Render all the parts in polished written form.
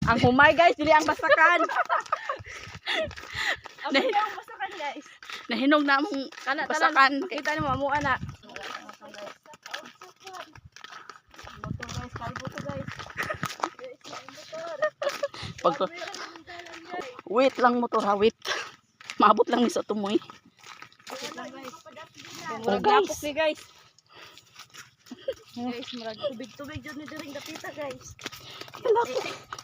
Ang humay guys, dili ang basakan. Ang basakan guys. Nahinog na mong basakan. Kita ni mo amo ana. Motor guys, kalbo to guys. Pag wait lang motor ha, wait. Maabot lang ni sa tumoy. Oh guys. ni guys. Guys, murag tubig-tubig jud ni diring dapita guys.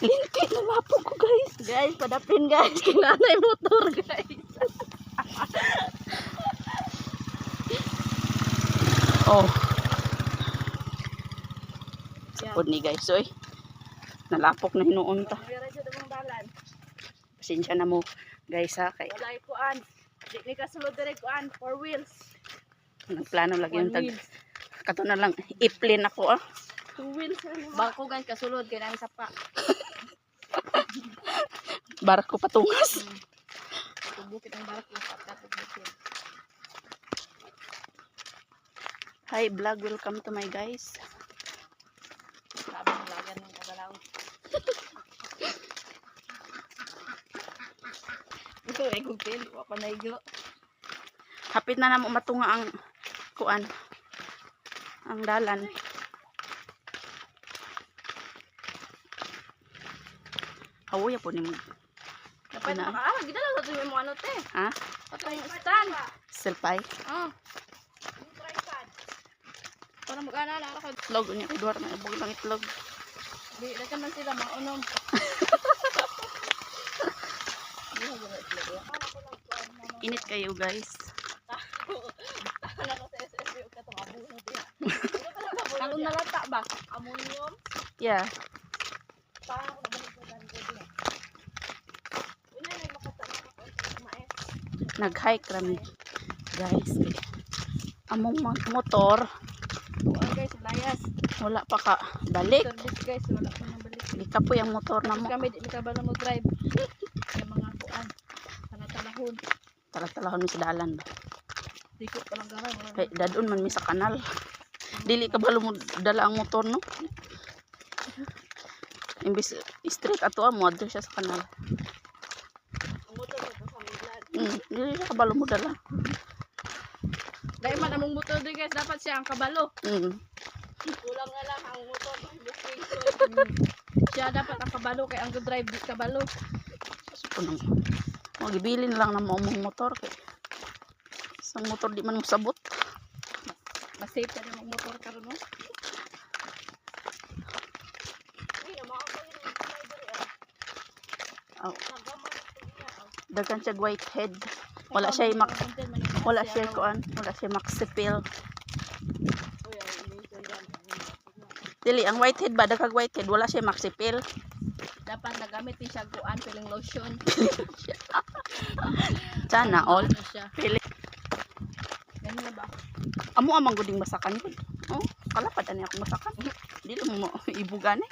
Linti na lapo ko guys. Guys, padapin guys. Kinanay motor guys. Oh. Sapod ni guys, oy. Nalapok na hinuon ta. Mira jud ang dalan. Pasensya na mo guys ha. Kay Walay kuan. Di ni kasulod dire kuan, 4 wheels. nagplano lagi yung 1 tag. wheels. Kato na lang, i-plane ako ah. 2 wheels. Bako guys, kasulod kay nang sapa. Barko patungas. Tubukit ang barak yung pagkatubukit. Hi vlog, welcome to my guys. Sabi ng lagan ng kagalaw. Ito ay gupil. Wako na igo. Hapit na namo matunga ang kuan. Ang dalan. Hawoy po ni mo. Dapat Na. makaala. Gidala sa tuwi mo ano te. Ha? Patong stand. Selpay. Ah. Para mag-alala ako. Itlog niya kay duwar na ibog lang itlog. Di na man sila maunom. Init kayo guys. Wala ko sa SSU ka itong abuno diya. Kalong nalata ba? Ammonium? Yeah. Paano ko nabalik na dami ko diya? Una na makatala ako sa mais. Nag-hike kami. Guys. Among motor Tuan guys, layas. wala pa ka balik. Service guys, wala pa nang balik. Di ka po yung motor na mo. Kami di makabala mo drive. Yung mga kuan. Talatalahon. Talag-talahon mi sa dalan ba. Diko pa lang garay. Kay dadun man mi sa kanal. Dili ka balo mo dala ang motor no. Imbis straight ato mo adto siya sa kanal. Ang motor ko sa Midland. Dili ka kabalo mo dala. Dahil man among motor din guys, dapat siya ang kabalo. Kulang nga lang ang motor. Siya dapat ang kabalo kay ang drive di kabalo. So nang magibili na lang na mo mong motor kay sa motor di man mo sabot. Mas safe ka na ang motor karon no. Oh. Dagan siya white head. Wala siya wala siya kuan, wala siya maxipil. Dili ang white head ba dagag white head wala siya maxipil. Dapat nagamit din siya kuan peeling lotion. Sana all Ano siya? pili. Ganun ba? Amo amang guding basakan ko. Oh, kalapad ani ako basakan. Dili mo ibugan eh.